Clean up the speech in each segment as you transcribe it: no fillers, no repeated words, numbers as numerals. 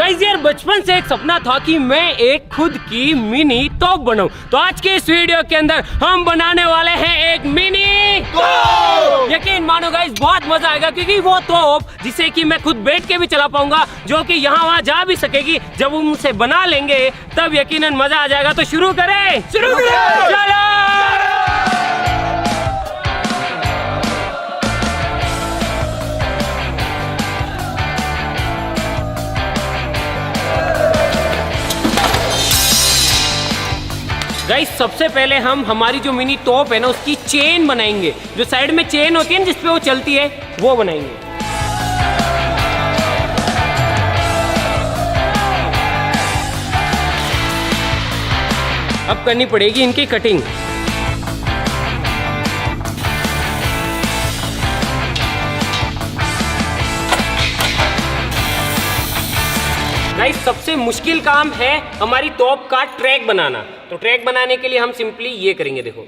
Guys यार बचपन से एक सपना था कि मैं एक खुद की मिनी तोप बनाऊं। तो आज के इस वीडियो के अंदर हम बनाने वाले हैं एक मिनी तोप। यकीन मानो गाइस बहुत मजा आएगा क्योंकि वो तोप जिसे कि मैं खुद बैठ के भी चला पाऊंगा, जो कि यहाँ वहाँ जा भी सकेगी। जब हम उसे बना लेंगे तब यकीनन मजा आ जाएगा। तो शुरू करें चलो। गाइस सबसे पहले हम हमारी जो मिनी तोप है ना उसकी चेन बनाएंगे। जो साइड में चेन होती है ना जिसपे वो चलती है वो बनाएंगे। अब करनी पड़ेगी इनकी कटिंग। गाइस सबसे मुश्किल काम है हमारी तोप का ट्रैक बनाना। तो ट्रैक बनाने के लिए हम सिंपली ये करेंगे। देखो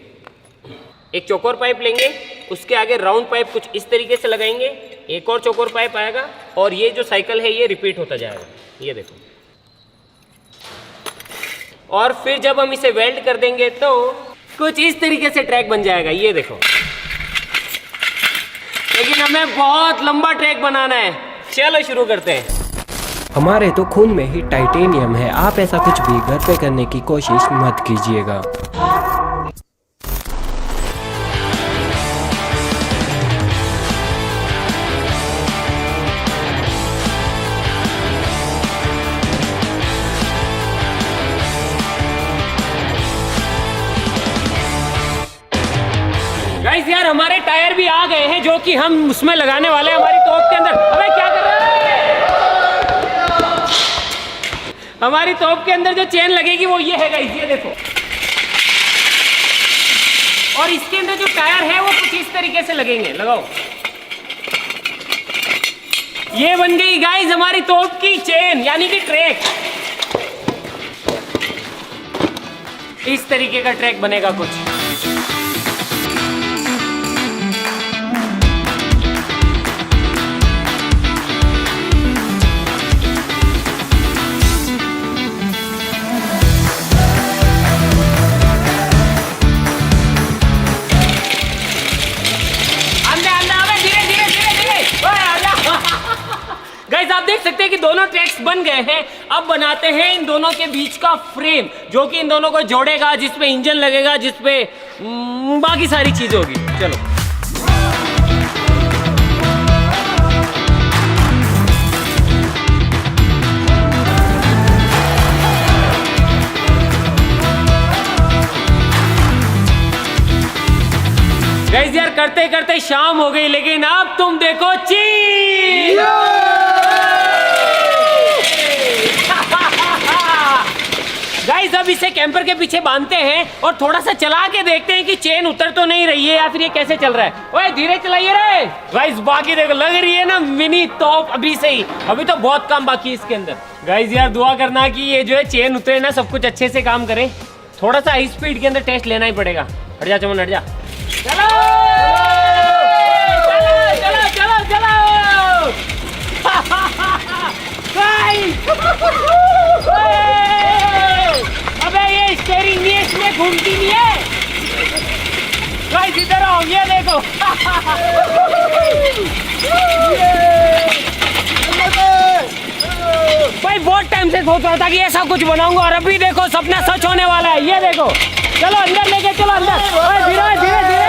एक चौकोर पाइप लेंगे, उसके आगे राउंड पाइप कुछ इस तरीके से लगाएंगे, एक और चौकोर पाइप आएगा और ये जो साइकिल है ये रिपीट होता जाएगा। ये देखो, और फिर जब हम इसे वेल्ड कर देंगे तो कुछ इस तरीके से ट्रैक बन जाएगा। ये देखो, लेकिन हमें बहुत लंबा ट्रैक बनाना है। चलो शुरू करते हैं। हमारे तो खून में ही टाइटेनियम है, आप ऐसा कुछ भी घर पे करने की कोशिश मत कीजिएगा। गाइस यार हमारे टायर भी आ गए हैं जो कि हम उसमें लगाने वाले हैं हमारी तोप के अंदर। अबे क्या कर रहे हैं? हमारी तोप के अंदर जो चेन लगेगी वो ये है गाइस, ये देखो। और इसके अंदर जो टायर है वो कुछ इस तरीके से लगेंगे। लगाओ, ये बन गई गाइस हमारी तोप की चेन यानी कि ट्रैक। इस तरीके का ट्रैक बनेगा कुछ। गाइस आप देख सकते हैं कि दोनों ट्रैक्स बन गए हैं। अब बनाते हैं इन दोनों के बीच का फ्रेम जो कि इन दोनों को जोड़ेगा, जिसपे इंजन लगेगा, जिसपे बाकी सारी चीज होगी। चलो गाइस यार करते करते शाम हो गई, लेकिन अब तुम देखो चीज। गाइस अब इसे कैंपर के पीछे बांधते हैं और थोड़ा सा चला के देखते हैं कि चेन उतर तो नहीं रही है या फिर ये कैसे चल रहा है। ओए धीरे चलाइए रे। गाइस बाकी देखो लग रही है ना मिनी तोप अभी से ही। अभी तो बहुत काम बाकी है इसके अंदर। गाइस यार दुआ करना कि ये जो है चेन उतरे ना, सब कुछ अच्छे से काम करे। थोड़ा सा हाई स्पीड के अंदर टेस्ट लेना ही पड़ेगा। हट जा चमन, हट जा। चलो चलो चलो चलो अबे ये स्टीयरिंग नहीं है, इसमें घूमती नहीं है। गाइस इधर आओ, ये देखो। भाई बहुत टाइम से सोच रहा था कि ऐसा कुछ बनाऊंगा और अभी देखो सपना सच होने वाला है। ये देखो, चलो अंदर लेके चलो अंदर। धीरे धीरे धीरे।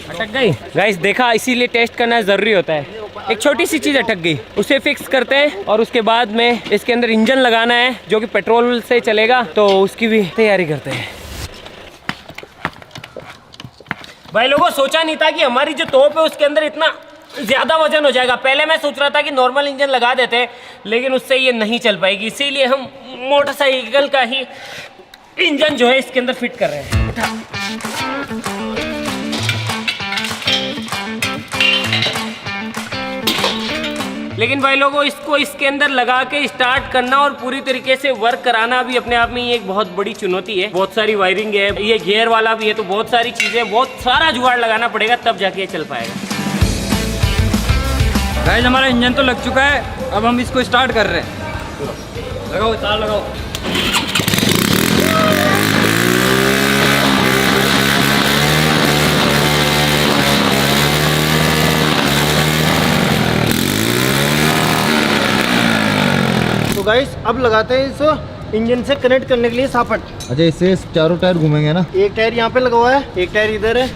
अटक गई। गाइस देखा, इसीलिए टेस्ट करना जरूरी होता है। एक छोटी सी चीज अटक गई, उसे फिक्स करते हैं और उसके बाद में इसके अंदर इंजन लगाना है जो कि पेट्रोल से चलेगा, तो उसकी भी तैयारी करते हैं। भाई लोगों सोचा नहीं था कि हमारी जो तोप है उसके अंदर इतना ज्यादा वजन हो जाएगा। पहले मैं सोच रहा था कि नॉर्मल इंजन लगा देते, लेकिन उससे ये नहीं चल पाएगी, इसीलिए हम मोटरसाइकिल का ही इंजन जो है इसके अंदर फिट कर रहे हैं। लेकिन भाई लोगों इसको इसके अंदर लगा के स्टार्ट करना और पूरी तरीके से वर्क कराना भी अपने आप में ही एक बहुत बड़ी चुनौती है। बहुत सारी वायरिंग है, ये गियर वाला भी है, तो बहुत सारी चीजें, बहुत सारा जुगाड़ लगाना पड़ेगा तब जाके ये चल पाएगा। गाइस हमारा इंजन तो लग चुका है, अब हम इसको स्टार्ट कर रहे हैं। लगाओ तार लगाओ। तो गाइस अब लगाते हैं इसको इंजन से कनेक्ट करने के लिए सापट। अच्छा, इससे चारों टायर घूमेंगे ना? एक टायर यहाँ पे लगा हुआ है, एक टायर इधर है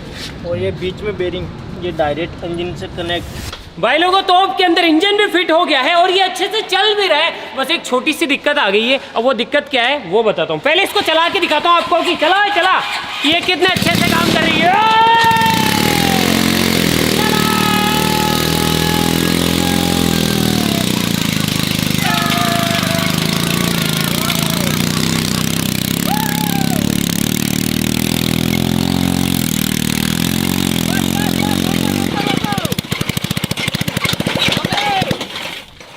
और ये बीच में बेरिंग, ये डायरेक्ट इंजन से कनेक्ट। भाई लोगों तोप के अंदर इंजन भी फिट हो गया है और ये अच्छे से चल भी रहा है। बस एक छोटी सी दिक्कत आ गई है। अब वो दिक्कत क्या है वो बताता हूँ। पहले इसको चला के दिखाता हूँ आपको कि चला ये कितने अच्छे से काम कर रही है।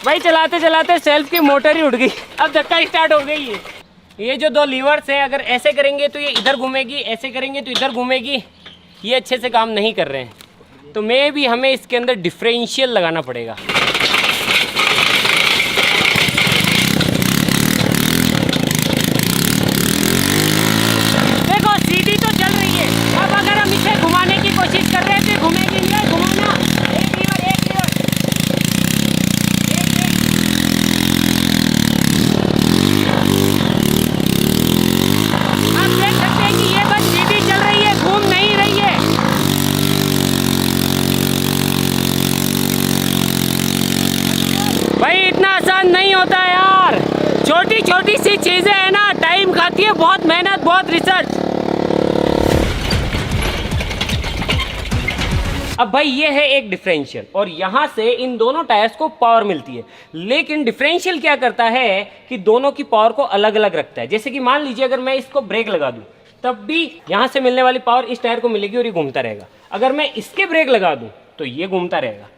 भाई चलाते चलाते सेल्फ की मोटर ही उड़ गई। अब धक्का स्टार्ट हो गई है। ये जो दो लीवर्स हैं, अगर ऐसे करेंगे तो ये इधर घूमेगी, ऐसे करेंगे तो इधर घूमेगी। ये अच्छे से काम नहीं कर रहे हैं, तो मे भी हमें इसके अंदर डिफरेंशियल लगाना पड़ेगा। देखो सीधी तो चल रही है। अब अगर हम इसे घुमाने की कोशिश कर रहे हैं तो घूमेगी नहीं। घुमाना एक लीवर भाई इतना आसान नहीं होता है यार। छोटी छोटी सी चीजें है ना, टाइम खाती है, बहुत मेहनत, बहुत रिसर्च। अब भाई ये है एक डिफरेंशियल और यहाँ से इन दोनों टायर्स को पावर मिलती है। लेकिन डिफरेंशियल क्या करता है कि दोनों की पावर को अलग अलग रखता है। जैसे कि मान लीजिए अगर मैं इसको ब्रेक लगा दूं तब भी यहाँ से मिलने वाली पावर इस टायर को मिलेगी और ये घूमता रहेगा। अगर मैं इसके ब्रेक लगा दूं तो ये घूमता रहेगा।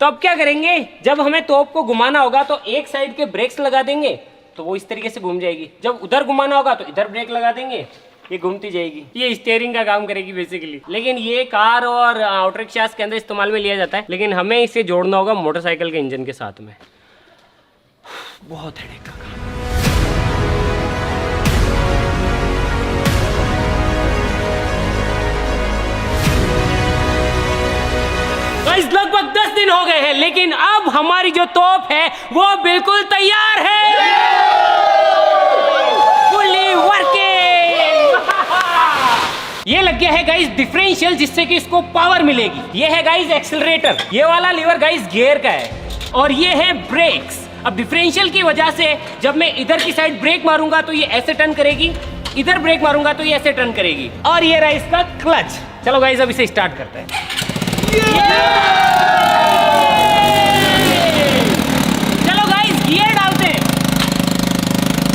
तो अब क्या करेंगे, जब हमें तोप को घुमाना होगा तो एक साइड के ब्रेक्स लगा देंगे तो वो इस तरीके से घूम जाएगी। जब उधर घुमाना होगा तो इधर ब्रेक लगा देंगे, ये घूमती जाएगी। ये स्टीयरिंग का काम करेगी बेसिकली। लेकिन ये कार और ऑटो रिक्शास के अंदर इस्तेमाल में लिया जाता है, लेकिन हमें इसे जोड़ना होगा मोटरसाइकिल के इंजन के साथ में। बहुत हेडेक का काम। लगभग 10 दिन हो गए हैं, लेकिन अब हमारी जो तोप है वो बिल्कुल तैयार है। Fully working. ये लग गया है गाइस डिफरेंशियल, जिससे कि इसको पावर मिलेगी। ये है गाइस एक्सेलरेटर, ये वाला लीवर गाइस गियर का है, और ये है ब्रेक्स। अब डिफरेंशियल की वजह से जब मैं इधर की साइड ब्रेक मारूंगा तो ये ऐसे टर्न करेगी, इधर ब्रेक मारूंगा तो ये ऐसे टर्न करेगी, और ये रहा इसका क्लच। चलो गाइस अब इसे स्टार्ट करते हैं। चलो गाइस गियर डालते हैं।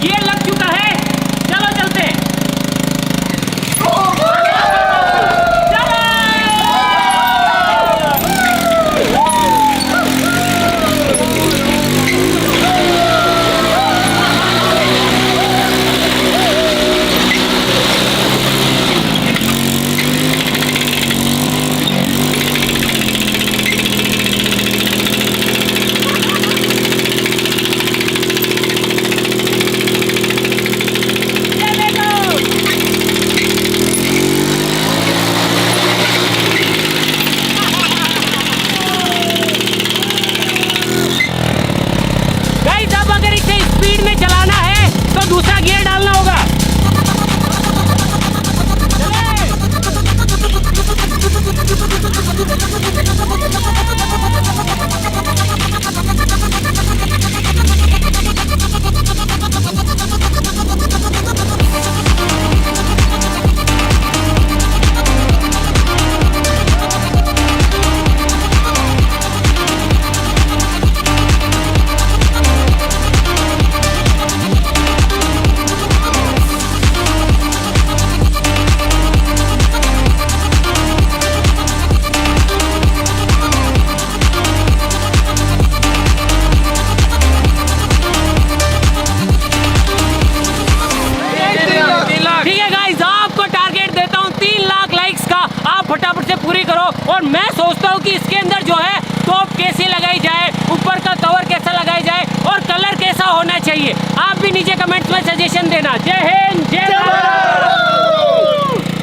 गियर लग चुका है, चलो चलते हैं। चाहिए। आप भी नीचे कमेंट्स में सजेशन देना। जय हिंद, जय